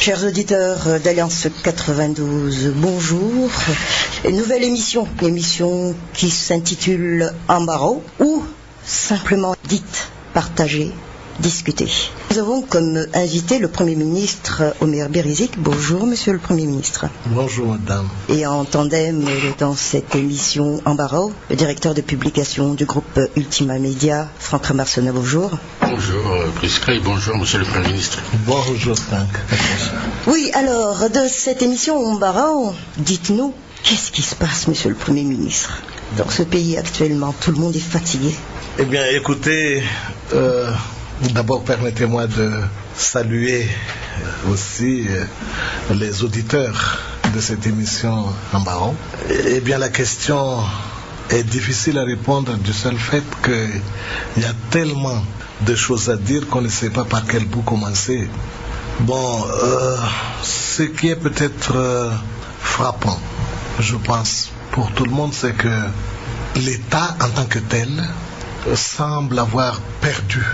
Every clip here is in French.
Chers auditeurs d'Alliance 92, bonjour. Nouvelle émission qui s'intitule Embarras ou simplement dite partagée, discuter. Nous avons comme invité le Premier ministre Omer Berizik. Bonjour Monsieur le Premier ministre. Bonjour Madame. Et en tandem dans cette émission Embarras, le directeur de publication du groupe Ultima Media, Franck Ramarsona. Bonjour. Bonjour Prisca et bonjour Monsieur le Premier ministre. Bonjour Franck. Oui, alors de cette émission Embarras, dites-nous, qu'est-ce qui se passe Monsieur le Premier ministre dans ce pays actuellement? Tout le monde est fatigué. Eh bien écoutez, d'abord permettez-moi de saluer aussi les auditeurs de cette émission Embarras. Eh bien la question est difficile à répondre du seul fait qu'il y a tellement de choses à dire qu'on ne sait pas par quel bout commencer. Bon, ce qui est peut-être frappant, je pense, pour tout le monde, c'est que l'État en tant que tel semble avoir perdu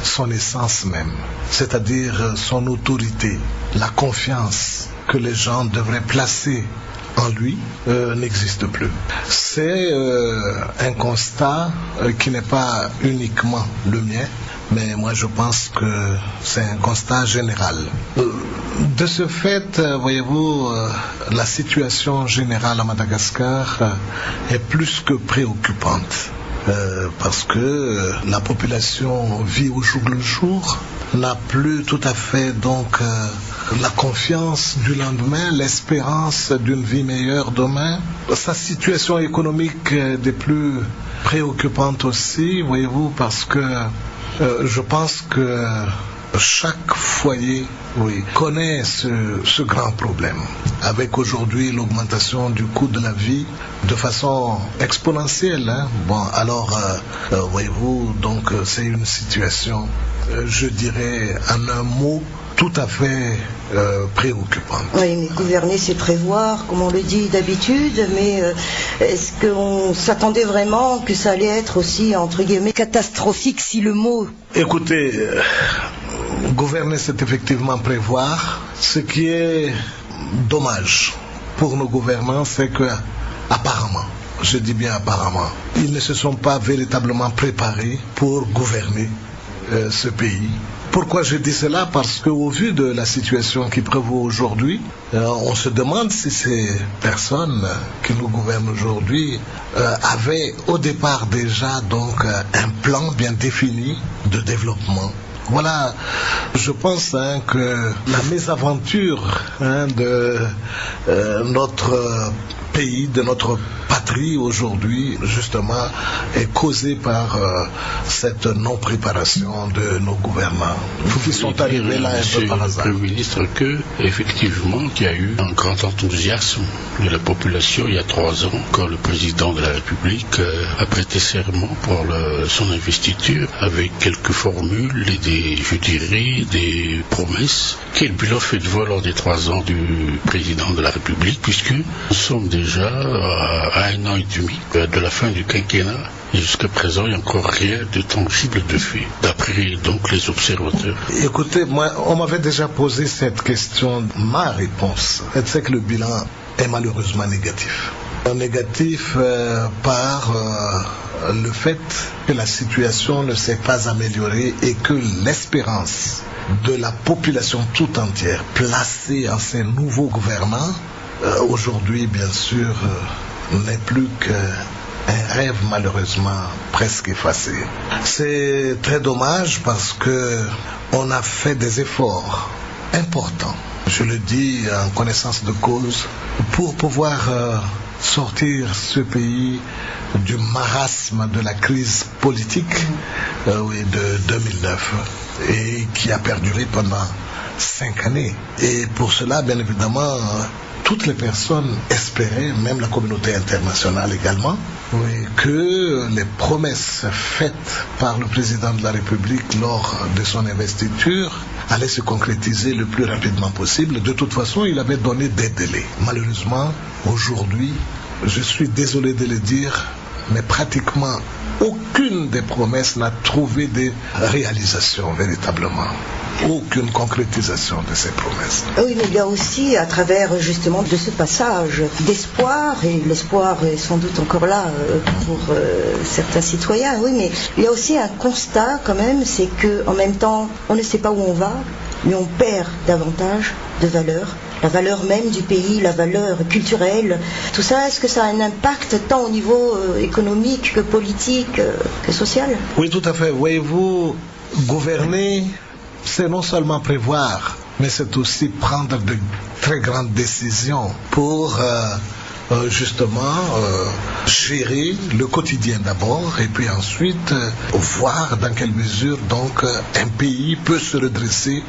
son essence même, c'est-à-dire son autorité, la confiance que les gens devraient placer en lui n'existe plus. C'est un constat qui n'est pas uniquement le mien, mais moi je pense que c'est un constat général. De ce fait, voyez-vous, la situation générale à Madagascar est plus que préoccupante. Parce que la population vit au jour le jour, n'a plus tout à fait donc la confiance du lendemain, l'espérance d'une vie meilleure demain. Sa situation économique est des plus préoccupantes aussi, voyez-vous, parce que je pense que chaque foyer connaît ce grand problème, avec aujourd'hui l'augmentation du coût de la vie de façon exponentielle. Bon, alors, voyez-vous, donc c'est une situation, je dirais en un mot, tout à fait préoccupante. Oui, mais gouverner, c'est prévoir, comme on le dit d'habitude, mais est-ce qu'on s'attendait vraiment que ça allait être aussi, entre guillemets, catastrophique, si le mot... Écoutez, gouverner, c'est effectivement prévoir. Ce qui est dommage pour nos gouvernants, c'est que, apparemment, je dis bien apparemment, ils ne se sont pas véritablement préparés pour gouverner ce pays. Pourquoi je dis cela? Parce qu'au vu de la situation qui prévaut aujourd'hui, on se demande si ces personnes qui nous gouvernent aujourd'hui avaient au départ déjà donc un plan bien défini de développement. Voilà, je pense que la mésaventure de notre pays, de notre patrie aujourd'hui, justement, est causée par cette non-préparation de nos gouvernants, qui sont arrivés là un peu par hasard. Monsieur le Premier ministre, que effectivement, il y a eu un grand enthousiasme de la population il y a 3 ans, quand le président de la République a prêté serment pour son investiture, avec quelques formules et des promesses. Quel bilan faites-vous lors des 3 ans du président de la République, puisque nous sommes déjà à 1 an et demi de la fin du quinquennat et jusqu'à présent il n'y a encore rien de tangible de fait, d'après donc les observateurs. Écoutez, moi on m'avait déjà posé cette question. Ma réponse, c'est que le bilan est malheureusement négatif. Négatif par le fait que la situation ne s'est pas améliorée et que l'espérance de la population tout entière placée en ces nouveaux gouvernants aujourd'hui, bien sûr, n'est plus qu'un rêve malheureusement presque effacé. C'est très dommage parce que on a fait des efforts importants, je le dis en connaissance de cause, pour pouvoir sortir ce pays du marasme de la crise politique de 2009 et qui a perduré pendant 5 années. Et pour cela, bien évidemment, toutes les personnes espéraient, même la communauté internationale également, que les promesses faites par le président de la République lors de son investiture allaient se concrétiser le plus rapidement possible. De toute façon, il avait donné des délais. Malheureusement, aujourd'hui, je suis désolé de le dire, mais pratiquement aucune des promesses n'a trouvé de réalisation véritablement. Aucune concrétisation de ces promesses. Oui, mais il y a aussi, à travers justement de ce passage d'espoir, et l'espoir est sans doute encore là pour certains citoyens, oui, mais il y a aussi un constat quand même, c'est qu'en même temps, on ne sait pas où on va, mais on perd davantage de valeurs. La valeur même du pays, la valeur culturelle, tout ça, est-ce que ça a un impact tant au niveau économique que politique, que social? Oui, tout à fait. Voyez-vous, gouverner, c'est non seulement prévoir, mais c'est aussi prendre de très grandes décisions pour justement gérer le quotidien d'abord et puis ensuite voir dans quelle mesure donc un pays peut se redresser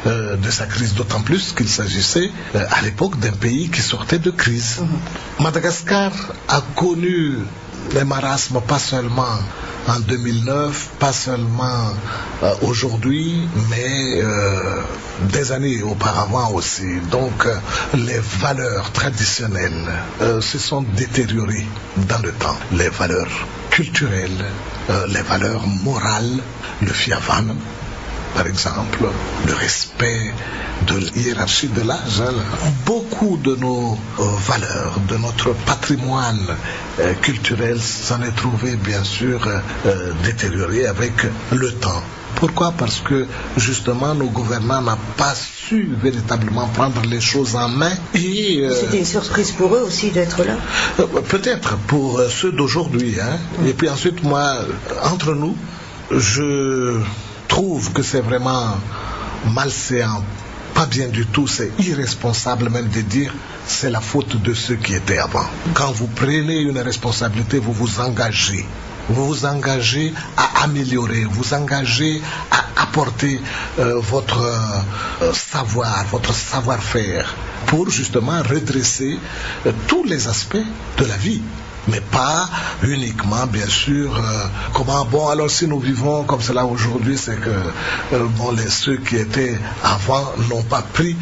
de sa crise, d'autant plus qu'il s'agissait à l'époque d'un pays qui sortait de crise. Madagascar a connu les marasmes pas seulement en 2009, pas seulement aujourd'hui, mais des années auparavant aussi. Donc les valeurs traditionnelles se sont détériorées dans le temps. Les valeurs culturelles, les valeurs morales, le fiavan, par exemple, le respect de la hiérarchie de l'âge. Beaucoup de nos valeurs, de notre patrimoine culturel s'en est trouvé bien sûr détérioré avec le temps. Pourquoi? Parce que justement nos gouvernants n'ont pas su véritablement prendre les choses en main. Et c'était une surprise pour eux aussi d'être là. Peut-être pour ceux d'aujourd'hui. Et puis ensuite, moi, entre nous, je trouve que c'est vraiment malséant, pas bien du tout, c'est irresponsable même de dire c'est la faute de ceux qui étaient avant. Quand vous prenez une responsabilité, vous vous engagez. Vous vous engagez à améliorer, vous engagez à apporter votre savoir, votre savoir-faire pour justement redresser tous les aspects de la vie. Mais pas uniquement, bien sûr, alors si nous vivons comme cela aujourd'hui, c'est que ceux qui étaient avant n'ont pas pris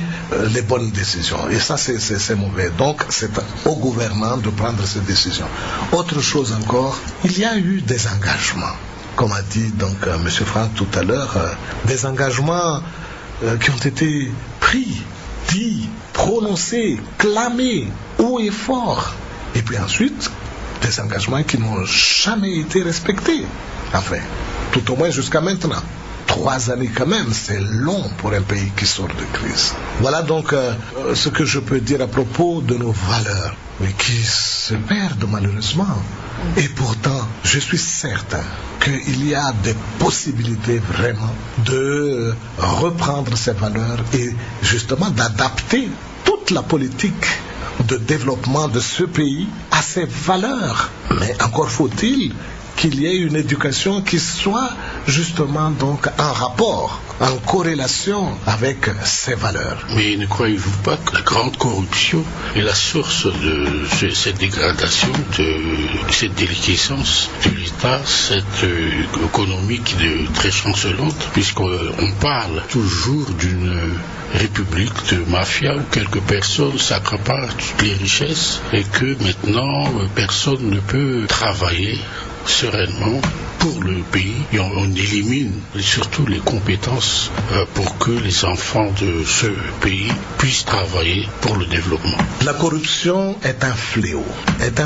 les bonnes décisions. Et ça, c'est mauvais. Donc, c'est aux gouvernants de prendre ces décisions. Autre chose encore, il y a eu des engagements, comme a dit donc M. Franck tout à l'heure, des engagements qui ont été pris, dits, prononcés, clamés, haut et fort. Et puis ensuite, des engagements qui n'ont jamais été respectés. Enfin, tout au moins jusqu'à maintenant. 3 années quand même, c'est long pour un pays qui sort de crise. Voilà donc ce que je peux dire à propos de nos valeurs, mais qui se perdent malheureusement. Et pourtant, je suis certain qu'il y a des possibilités vraiment de reprendre ces valeurs et justement d'adapter toute la politique de développement de ce pays à ses valeurs. Mais encore faut-il qu'il y ait une éducation qui soit justement donc en rapport, en corrélation avec ces valeurs. Mais ne croyez-vous pas que la grande corruption est la source de cette dégradation, de cette déliquescence de l'État, cette économie qui est très chancelante, puisqu'on parle toujours d'une république de mafia où quelques personnes s'accaparent toutes les richesses et que maintenant personne ne peut travailler sereinement pour le pays et on élimine surtout les compétences pour que les enfants de ce pays puissent travailler pour le développement. La corruption est un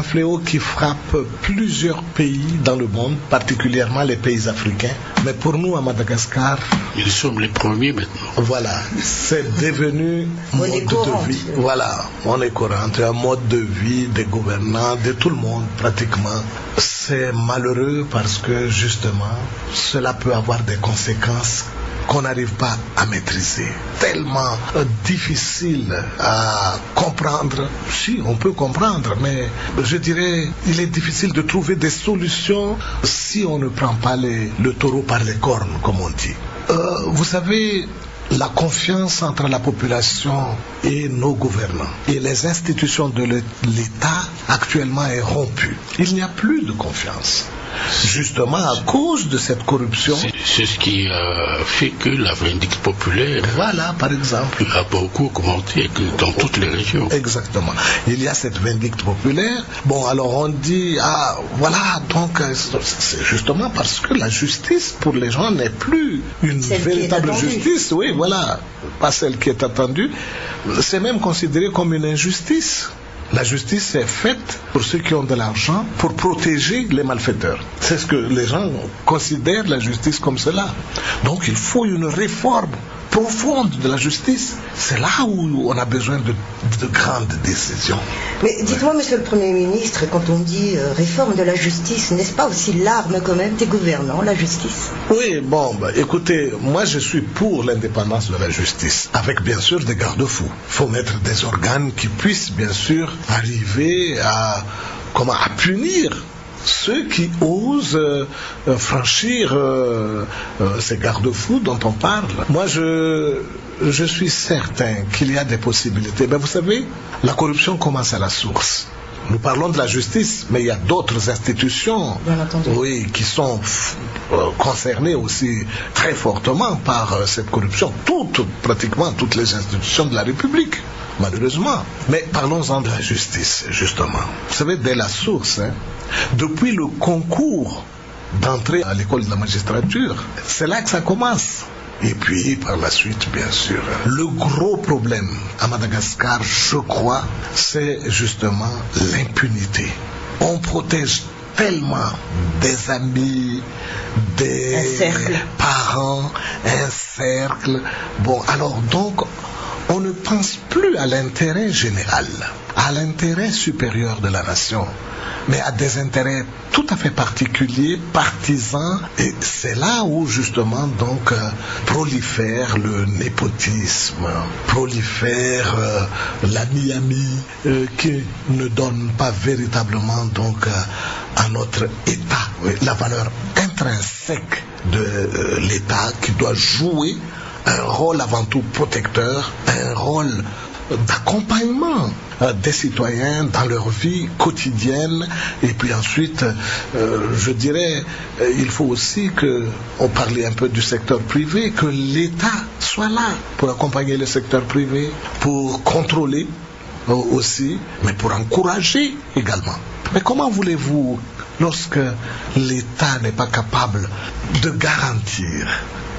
fléau qui frappe plusieurs pays dans le monde, particulièrement les pays africains. Mais pour nous à Madagascar, nous sommes les premiers maintenant. Voilà, c'est devenu mode de vie. Voilà, on est courant, un mode de vie des gouvernants, de tout le monde pratiquement. C'est malheureux parce que justement, cela peut avoir des conséquences qu'on n'arrive pas à maîtriser. Tellement difficile à comprendre. Si, on peut comprendre, mais je dirais, il est difficile de trouver des solutions si on ne prend pas le taureau par les cornes, comme on dit. Vous savez, la confiance entre la population et nos gouvernants et les institutions de l'État actuellement est rompue. Il n'y a plus de confiance. justement à cause de cette corruption. C'est ce qui a fait que la vindicte populaire, voilà, par exemple, a beaucoup augmenté dans toutes les régions. Exactement. Il y a cette vindicte populaire. Bon, alors on dit, voilà, donc c'est justement parce que la justice pour les gens n'est plus une véritable justice. Oui, voilà, pas celle qui est attendue. C'est même considéré comme une injustice. La justice est faite pour ceux qui ont de l'argent, pour protéger les malfaiteurs. C'est ce que les gens considèrent la justice comme cela. Donc il faut une réforme profonde de la justice. C'est là où on a besoin de grandes décisions. Mais dites-moi, monsieur le Premier ministre, quand on dit réforme de la justice, n'est-ce pas aussi l'arme quand même des gouvernants, la justice? Oui, bon, écoutez, moi je suis pour l'indépendance de la justice, avec bien sûr des garde-fous. Il faut mettre des organes qui puissent bien sûr arriver à punir ceux qui osent franchir ces garde-fous dont on parle. Moi, je suis certain qu'il y a des possibilités. Mais vous savez, la corruption commence à la source. Nous parlons de la justice, mais il y a d'autres institutions, oui, qui sont concernées aussi très fortement par cette corruption. Pratiquement toutes les institutions de la République, malheureusement. Mais parlons-en de la justice, justement. Vous savez, dès la source, depuis le concours d'entrée à l'école de la magistrature, c'est là que ça commence. Et puis, par la suite, bien sûr, le gros problème à Madagascar, je crois, c'est justement l'impunité. On protège tellement des amis, des parents, un cercle. Bon, alors donc, on ne pense plus à l'intérêt général, à l'intérêt supérieur de la nation, mais à des intérêts tout à fait particuliers, partisans, et c'est là où justement donc prolifère le népotisme, prolifère l'ami-ami qui ne donne pas véritablement donc à notre État la valeur intrinsèque de l'État qui doit jouer un rôle avant tout protecteur, un rôle d'accompagnement des citoyens dans leur vie quotidienne. Et puis ensuite, je dirais, il faut aussi on parlait un peu du secteur privé, que l'État soit là pour accompagner le secteur privé, pour contrôler aussi, mais pour encourager également. Mais comment voulez-vous, lorsque l'État n'est pas capable de garantir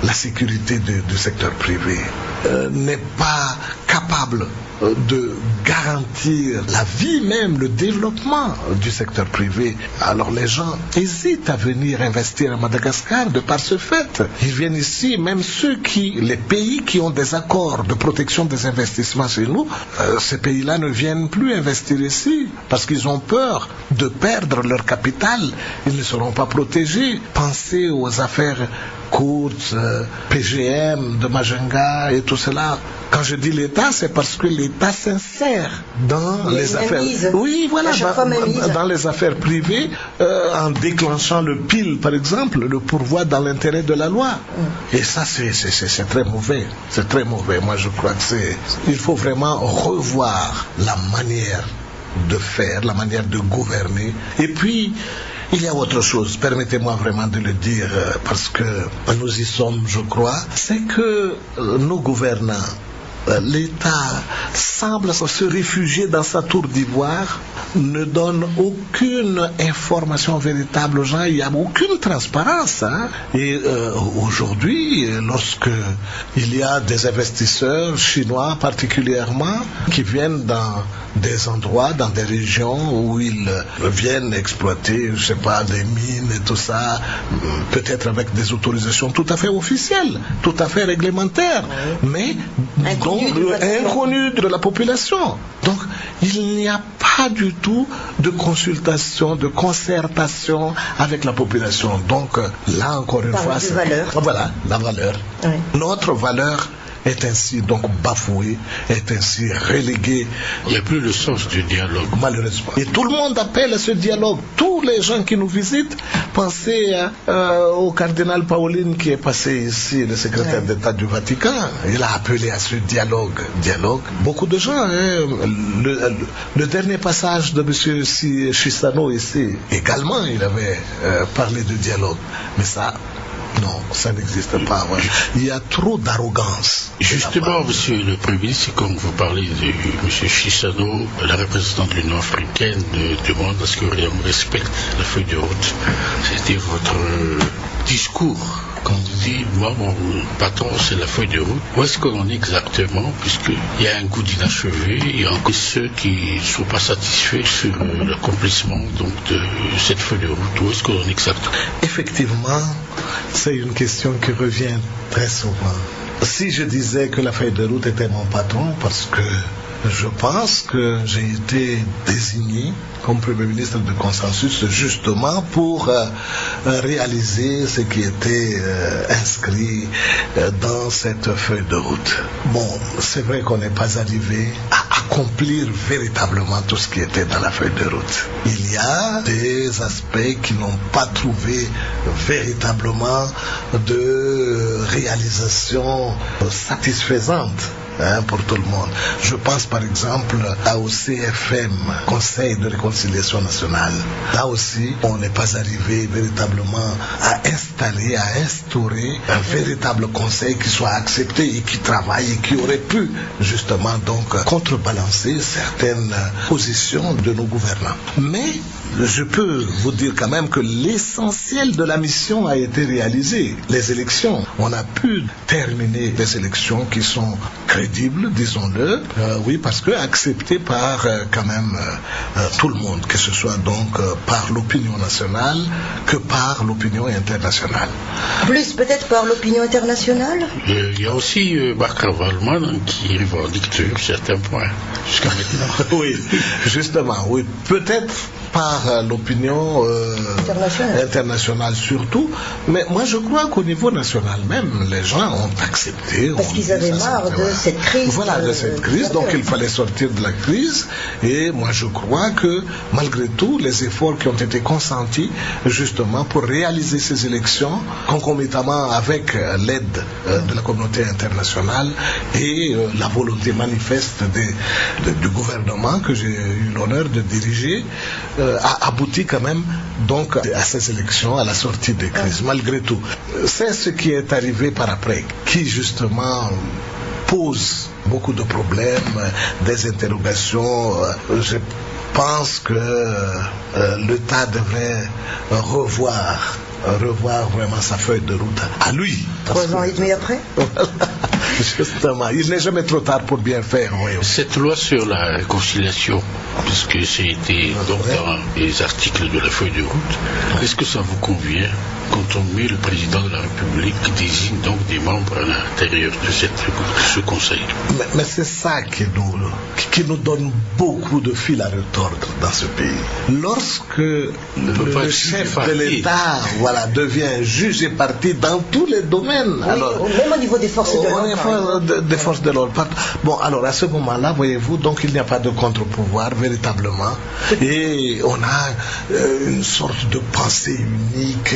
la sécurité du secteur privé, n'est pas capable de garantir la vie même, le développement du secteur privé, alors les gens hésitent à venir investir à Madagascar de par ce fait. Ils viennent ici, même les pays qui ont des accords de protection des investissements chez nous, ces pays-là ne viennent plus investir ici parce qu'ils ont peur de perdre leur capital. Ils ne seront pas protégés. Pensez aux affaires Kurz, PGM de Majunga et tout cela. Quand je dis l'État, c'est parce que l'État s'insère dans les affaires. Oui, voilà, dans les affaires privées, en déclenchant le PIL, par exemple, le pourvoi dans l'intérêt de la loi. Et ça, c'est très mauvais. C'est très mauvais. Moi, je crois que il faut vraiment revoir la manière de faire, la manière de gouverner. Et puis, il y a autre chose, permettez-moi vraiment de le dire, parce que nous y sommes, je crois, c'est que nos gouvernants, l'État semble se réfugier dans sa tour d'ivoire, ne donne aucune information véritable aux gens, il n'y a aucune transparence. Et aujourd'hui, lorsque il y a des investisseurs chinois particulièrement qui viennent dans des endroits, dans des régions où ils viennent exploiter, je sais pas, des mines et tout ça, peut-être avec des autorisations tout à fait officielles, tout à fait réglementaires, mais inconnues de la population. Donc, il n'y a pas du tout de consultation, de concertation avec la population. Donc, là, encore une fois, voilà, la valeur. Oui. Notre valeur est ainsi donc bafouée, est ainsi reléguée. Il n'y a plus le sens du dialogue. Malheureusement. Et tout le monde appelle à ce dialogue. Tous les gens qui nous visitent, pensez au cardinal Paolin qui est passé ici, le secrétaire d'État du Vatican. Il a appelé à ce dialogue. Beaucoup de gens, le dernier passage de M. Chissano ici, également, il avait parlé de dialogue. Mais ça, non, ça n'existe pas. Ouais. Il y a trop d'arrogance. Justement, monsieur le Premier ministre, quand vous parlez de M. Chissano, la représentante de l'Union africaine demande à ce que l'on respecte la feuille de route. C'était votre discours. Quand on dit, moi, mon patron, c'est la feuille de route, où est-ce que l'on est exactement? Puisqu'il y a un coup d'inachevé, il y a encore ceux qui ne sont pas satisfaits sur l'accomplissement de cette feuille de route. Où est-ce que l'on est exactement? Effectivement, c'est une question qui revient très souvent. Si je disais que la feuille de route était mon patron, parce que je pense que j'ai été désigné comme Premier ministre de consensus justement pour réaliser ce qui était inscrit dans cette feuille de route. Bon, c'est vrai qu'on n'est pas arrivé à accomplir véritablement tout ce qui était dans la feuille de route. Il y a des aspects qui n'ont pas trouvé véritablement de réalisation satisfaisante pour tout le monde. Je pense par exemple au CFM, Conseil de réconciliation nationale. Là aussi, on n'est pas arrivé véritablement à instaurer un véritable conseil qui soit accepté et qui travaille et qui aurait pu justement donc contrebalancer certaines positions de nos gouvernants. Mais je peux vous dire quand même que l'essentiel de la mission a été réalisé. Les élections, on a pu terminer des élections qui sont crédibles, disons-le, oui, parce que acceptées par quand même tout le monde, que ce soit donc par l'opinion nationale que par l'opinion internationale. Plus peut-être par l'opinion internationale? Il y a aussi Marc Ravalman qui revendique sur certains points jusqu'à maintenant. Oui, justement, oui, peut-être par l'opinion internationale surtout, mais moi je crois qu'au niveau national même, les gens ont accepté. Parce qu'ils avaient marre de cette crise. Voilà, de cette crise, donc il fallait sortir de la crise, et moi je crois que malgré tout, les efforts qui ont été consentis justement pour réaliser ces élections, concomitamment avec l'aide de la communauté internationale et la volonté manifeste du gouvernement que j'ai eu l'honneur de diriger, a abouti quand même donc à ces élections, à la sortie des crises, malgré tout. C'est ce qui est arrivé par après, qui justement pose beaucoup de problèmes, des interrogations. Je pense que l'État devrait revoir vraiment sa feuille de route à lui. 3 ans et demi après. Justement, il n'est jamais trop tard pour bien faire. Oui. Cette loi sur la réconciliation, puisque c'était donc dans les articles de la feuille de route, est-ce que ça vous convient quand on met le président de la République qui désigne donc des membres à l'intérieur de ce conseil? Mais c'est ça qui nous donne beaucoup de fil à retordre dans ce pays. Lorsque le chef de l'État devient juge et parti dans tous les domaines. Oui, alors, même au niveau des forces de l'ordre. Des forces de l'ordre. Bon, alors à ce moment-là, voyez-vous, donc il n'y a pas de contre-pouvoir véritablement. Et on a une sorte de pensée unique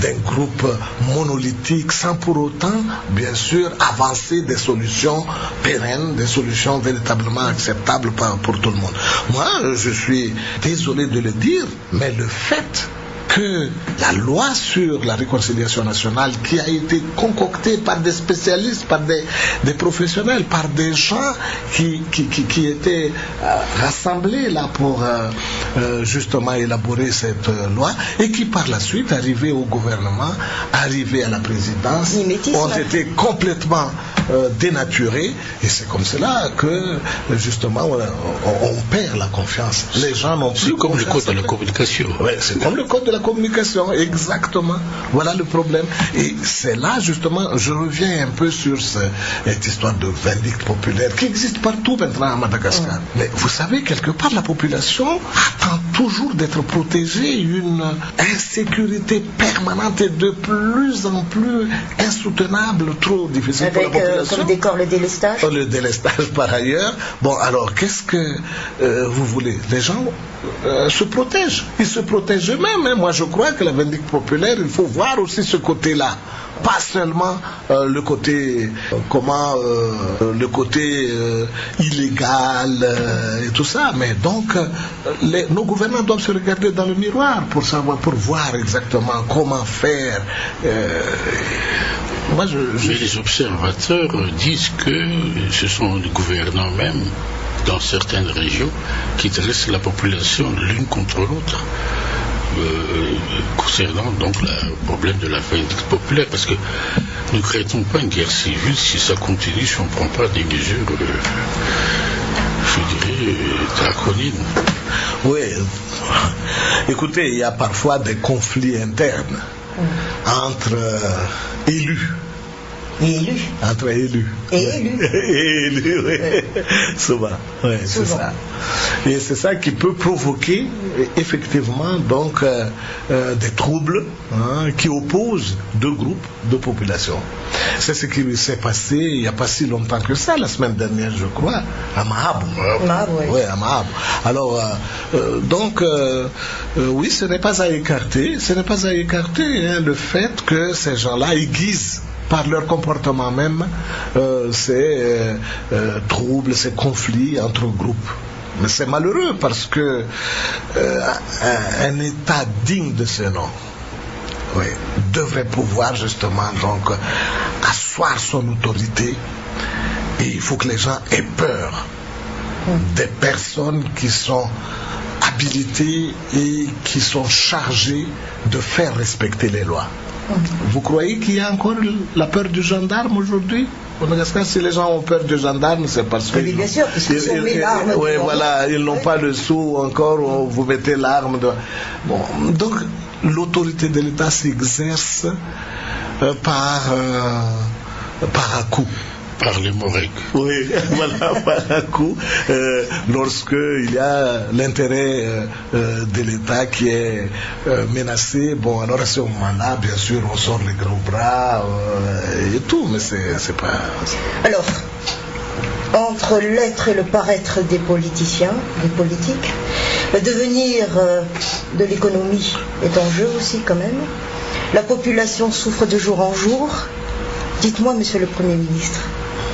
d'un groupe monolithique sans pour autant, bien sûr, avancer des solutions pérennes, des solutions véritablement acceptables pour tout le monde. Moi, je suis désolé de le dire, mais le fait que la loi sur la réconciliation nationale, qui a été concoctée par des spécialistes, par des professionnels, par des gens qui étaient rassemblés là pour justement élaborer cette loi, et qui par la suite, arrivés au gouvernement, arrivés à la présidence, ont été complètement dénaturés, et c'est comme cela que justement on perd la confiance. Les gens n'ont plus comme le code de la communication. Ouais, c'est comme le code de la communication, exactement. Voilà le problème. Et c'est là, justement, je reviens un peu sur cette histoire de vindicte populaire qui existe partout maintenant à Madagascar. Mais vous savez, quelque part, la population attend toujours d'être protégés, une insécurité permanente et de plus en plus insoutenable, trop difficile pour la population. Comme décor le délestage. Le délestage par ailleurs. Bon, alors qu'est-ce que vous voulez? Les gens se protègent. Ils se protègent eux-mêmes. Hein. Moi, je crois que la vindicte populaire, il faut voir aussi ce côté-là. Pas seulement le côté le côté illégal et tout ça, mais donc nos gouvernants doivent se regarder dans le miroir pour savoir, pour voir exactement comment faire. Mais les observateurs disent que ce sont les gouvernants même dans certaines régions qui dressent la population l'une contre l'autre. Concernant donc le problème de la vindicte populaire, parce que ne craignons pas une guerre civile si ça continue, si on ne prend pas des mesures, je dirais, draconiennes. Oui, écoutez, il y a parfois des conflits internes entre élus. Et élus. Entre élus. Et élus. Et élus, oui. Souvent. Oui, c'est ça. Et c'est ça qui peut provoquer effectivement donc des troubles qui opposent deux groupes de population. C'est ce qui s'est passé il n'y a pas si longtemps que ça, la semaine dernière, je crois, à Mahab. Oui, à Mahab. Alors, oui, ce n'est pas à écarter, le fait que ces gens-là aiguisent par leur comportement même ces troubles, ces conflits entre groupes. Mais c'est malheureux parce que un État digne de ce nom devrait pouvoir justement donc asseoir son autorité, et il faut que les gens aient peur des personnes qui sont habilitées et qui sont chargées de faire respecter les lois. Vous croyez qu'il y a encore la peur du gendarme aujourd'hui? Si les gens ont peur du gendarme, c'est parce que... Oui, bien sûr, parce qu'ils sont mis l'arme. Oui, voilà, ils n'ont pas le sou encore, vous mettez l'arme. Bon, donc, l'autorité de l'État s'exerce par à-coups. Par les Morègues. Oui, voilà, par un coup, lorsqu'il y a l'intérêt de l'État qui est menacé, bon, alors à ce moment-là, bien sûr, on sort les gros bras et tout, mais c'est pas... Alors, entre l'être et le paraître des politiciens, des politiques, le devenir de l'économie est en jeu aussi quand même. La population souffre de jour en jour. Dites-moi, monsieur le Premier ministre,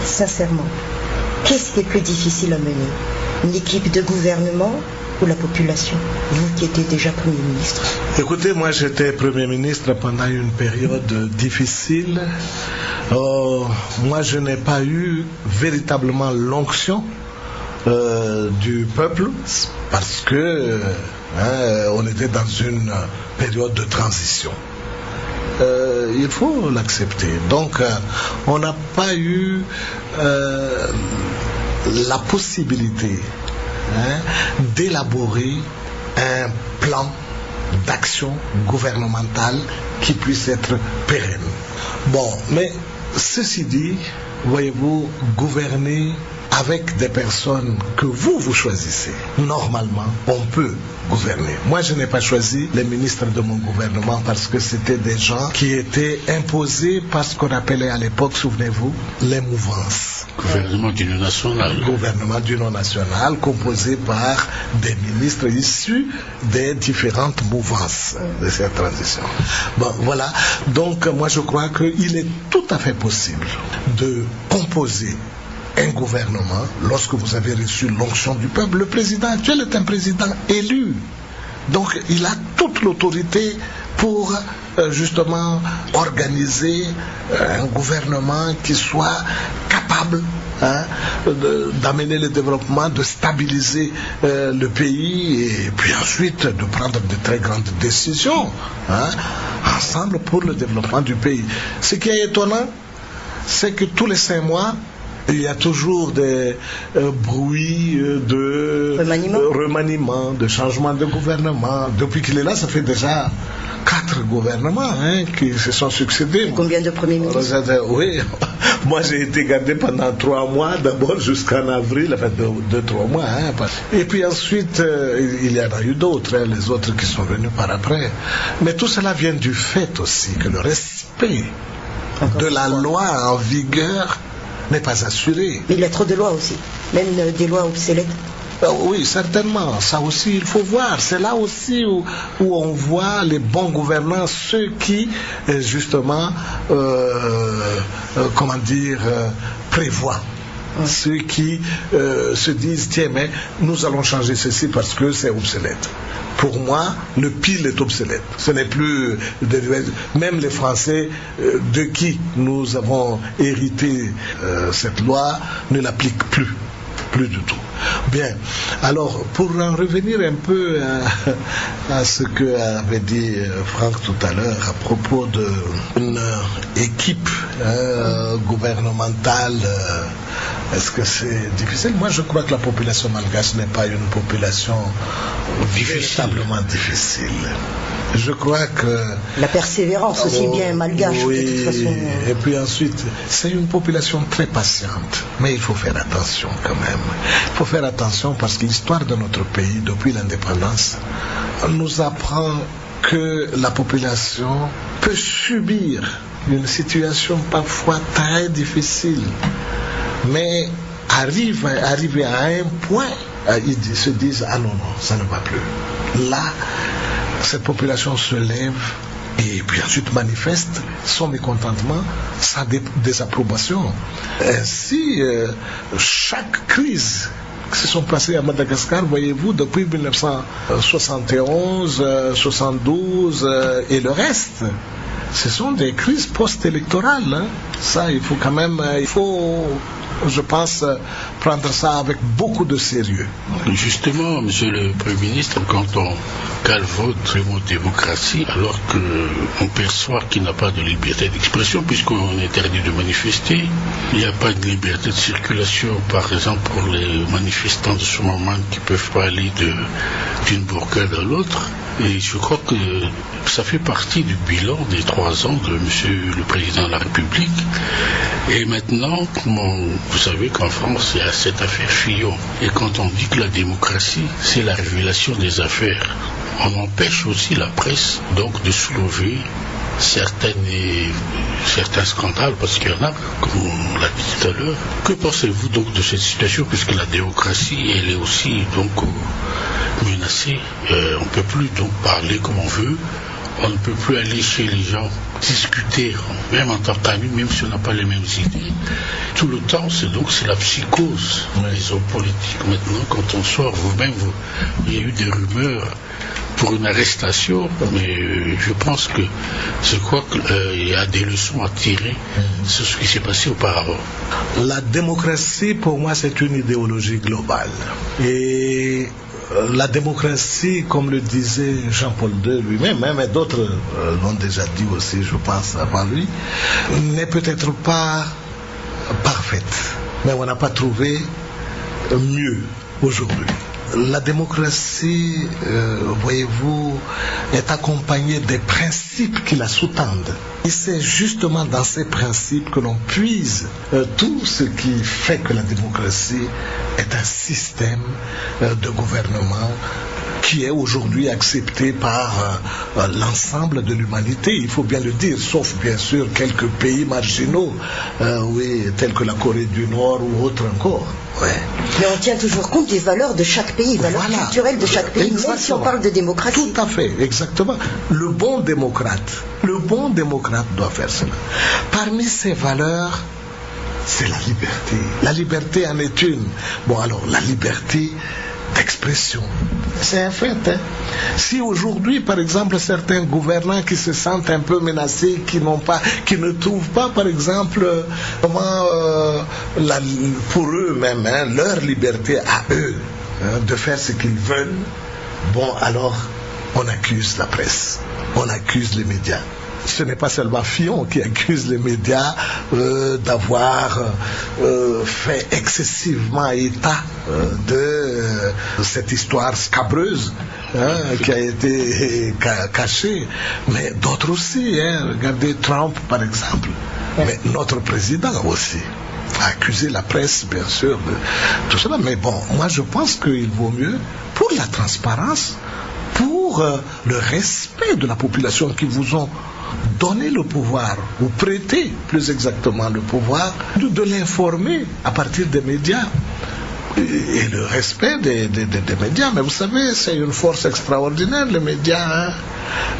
sincèrement, qu'est-ce qui est plus difficile à mener? Une équipe de gouvernement ou la population? Vous qui étiez déjà Premier ministre. Écoutez, moi j'étais Premier ministre pendant une période difficile. Moi je n'ai pas eu véritablement l'onction du peuple parce que on était dans une période de transition. Il faut l'accepter. Donc, on n'a pas eu la possibilité d'élaborer un plan d'action gouvernementale qui puisse être pérenne. Bon, mais ceci dit, voyez-vous, gouverner avec des personnes que vous choisissez, normalement, on peut gouverner. Moi, je n'ai pas choisi les ministres de mon gouvernement parce que c'était des gens qui étaient imposés par ce qu'on appelait à l'époque, souvenez-vous, les mouvances. Gouvernement d'union nationale. Gouvernement d'union nationale composé par des ministres issus des différentes mouvances de cette transition. Bon, voilà. Donc, moi, je crois qu'il est tout à fait possible de composer un gouvernement, lorsque vous avez reçu l'onction du peuple. Le président actuel est un président élu. Donc, il a toute l'autorité pour justement organiser un gouvernement qui soit capable d'amener le développement, de stabiliser le pays et puis ensuite de prendre de très grandes décisions ensemble pour le développement du pays. Ce qui est étonnant, c'est que tous les 5 mois, il y a toujours des bruits de remaniement, de changement de gouvernement. Depuis qu'il est là, ça fait déjà 4 gouvernements qui se sont succédés. Combien de premiers ministres? Oui, moi j'ai été gardé pendant 3 mois, d'abord jusqu'en avril, enfin 2-3 mois. Et puis ensuite, il y en a eu d'autres, les autres qui sont venus par après. Mais tout cela vient du fait aussi que le respect de la loi en vigueur n'est pas assuré. Mais il y a trop de lois aussi, même des lois obsolètes. Oui, certainement. Ça aussi, il faut voir. C'est là aussi où on voit les bons gouvernants, ceux qui, justement, prévoient. Ceux qui se disent, tiens, mais nous allons changer ceci parce que c'est obsolète. Pour moi, le pile est obsolète. Ce n'est plus... Même les Français, de qui nous avons hérité cette loi, ne l'appliquent plus du tout. Bien, alors pour en revenir un peu à ce que avait dit Franck tout à l'heure à propos d'une équipe gouvernementale, est-ce que c'est difficile? Moi je crois que la population malgache n'est pas une population véritablement difficile. Je crois que... La persévérance aussi bien malgache, oui, de toute façon. Et puis ensuite, c'est une population très patiente. Mais il faut faire attention quand même. Il faut faire attention parce que l'histoire de notre pays, depuis l'indépendance, nous apprend que la population peut subir une situation parfois très difficile. Mais arriver à un point, ils se disent, ah non, ça ne va plus. Là, cette population se lève et puis ensuite manifeste son mécontentement, sa désapprobation. Ainsi, chaque crise qui se sont passées à Madagascar, voyez-vous, depuis 1971, 72 et le reste, ce sont des crises post-électorales. Ça, il faut quand même, je pense, prendre ça avec beaucoup de sérieux. Justement, monsieur le Premier ministre, quand on calvote le mot démocratie, alors qu'on perçoit qu'il n'y a pas de liberté d'expression, puisqu'on est interdit de manifester, il n'y a pas de liberté de circulation, par exemple, pour les manifestants de ce moment qui ne peuvent pas aller d'une bourgade à l'autre. Et je crois que ça fait partie du bilan des 3 ans de monsieur le Président de la République. Et maintenant, vous savez qu'en France, il y a cette affaire Fillon. Et quand on dit que la démocratie, c'est la révélation des affaires, on empêche aussi la presse donc de soulever certains scandales, parce qu'il y en a, comme on l'a dit tout à l'heure. Que pensez-vous donc de cette situation, puisque la démocratie, elle est aussi donc menacée. On ne peut plus donc parler comme on veut. On ne peut plus aller chez les gens discuter, même en tant qu'amis, même si on n'a pas les mêmes idées. Tout le temps, c'est la psychose des hommes politiques. Maintenant, quand on sort, vous-même, il y a eu des rumeurs pour une arrestation, mais je pense que il y a des leçons à tirer sur ce qui s'est passé auparavant. La démocratie, pour moi, c'est une idéologie globale. Et la démocratie, comme le disait Jean-Paul II lui-même, et d'autres l'ont déjà dit aussi, je pense, avant lui, n'est peut-être pas parfaite, mais on n'a pas trouvé mieux aujourd'hui. La démocratie, voyez-vous, est accompagnée des principes qui la sous-tendent. Et c'est justement dans ces principes que l'on puise tout ce qui fait que la démocratie est un système de gouvernement qui est aujourd'hui accepté par l'ensemble de l'humanité, il faut bien le dire, sauf bien sûr quelques pays marginaux, tels que la Corée du Nord ou autres encore. Ouais. Mais on tient toujours compte des valeurs de chaque pays, valeurs culturelles de chaque pays, exactement. Même si on parle de démocratie. Tout à fait, exactement. Le bon démocrate doit faire cela. Parmi ces valeurs, c'est la liberté. La liberté en est une. Bon, alors, la liberté d'expression, c'est un fait. Si aujourd'hui, par exemple, certains gouvernants qui se sentent un peu menacés, qui ne trouvent pas, par exemple, pour eux-mêmes, leur liberté à eux, de faire ce qu'ils veulent, bon, alors, on accuse la presse, on accuse les médias. ce n'est pas seulement Fillon qui accuse les médias d'avoir fait excessivement état de cette histoire scabreuse qui a été cachée, mais d'autres aussi. Regardez Trump par exemple, mais notre président aussi a accusé la presse bien sûr de tout cela. Mais bon, moi je pense qu'il vaut mieux, pour la transparence, pour le respect de la population qui vous ont donné le pouvoir, ou prêté plus exactement le pouvoir, de l'informer à partir des médias. Et le respect des médias, mais vous savez, c'est une force extraordinaire, les médias.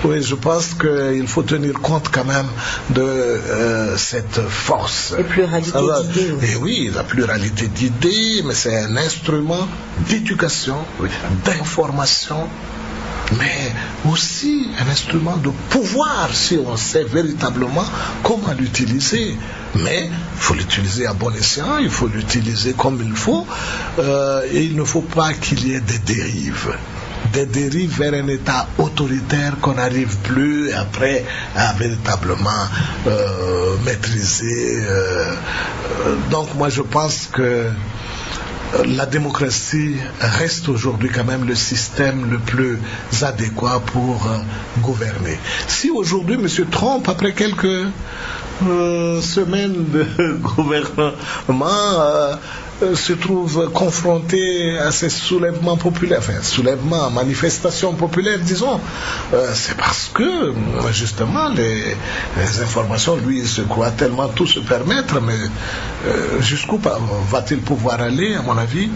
Oui, je pense qu'il faut tenir compte quand même de cette force. La pluralité d'idées. Et oui, la pluralité d'idées, mais c'est un instrument d'éducation, d'information, mais aussi un instrument de pouvoir si on sait véritablement comment l'utiliser. Mais il faut l'utiliser à bon escient, il faut l'utiliser comme il faut, et il ne faut pas qu'il y ait des dérives vers un État autoritaire qu'on n'arrive plus après à véritablement maîtriser. Donc moi je pense que la démocratie reste aujourd'hui quand même le système le plus adéquat pour gouverner. Si aujourd'hui M. Trump, après quelques semaines de gouvernement, se trouve confronté à ces soulèvements populaires, manifestations populaires, disons, c'est parce que justement les informations, lui, il se croit tellement tout se permettre, mais jusqu'où va-t-il pouvoir aller, à mon avis?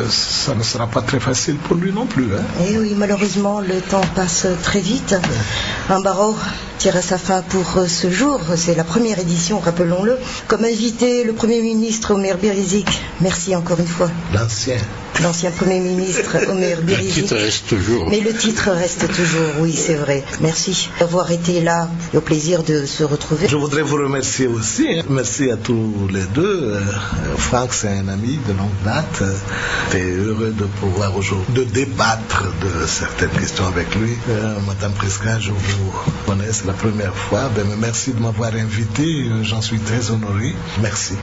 Ça ne sera pas très facile pour lui non plus. Et oui, malheureusement, le temps passe très vite. Ambaro tire à sa fin pour ce jour. C'est la première édition, rappelons-le. Comme invité, le Premier ministre Omer Birizik. Merci encore une fois. L'ancien Premier ministre Omer Birizik. Le titre reste toujours. Mais le titre reste toujours, oui, c'est vrai. Merci d'avoir été là. Au plaisir de se retrouver. Je voudrais vous remercier aussi. Merci à tous les deux. Franck, c'est un ami de longue date. J'étais heureux de pouvoir aujourd'hui de débattre de certaines questions avec lui. Madame Prisca, je vous connais, c'est la première fois. Mais merci de m'avoir invité. J'en suis très honoré. Merci.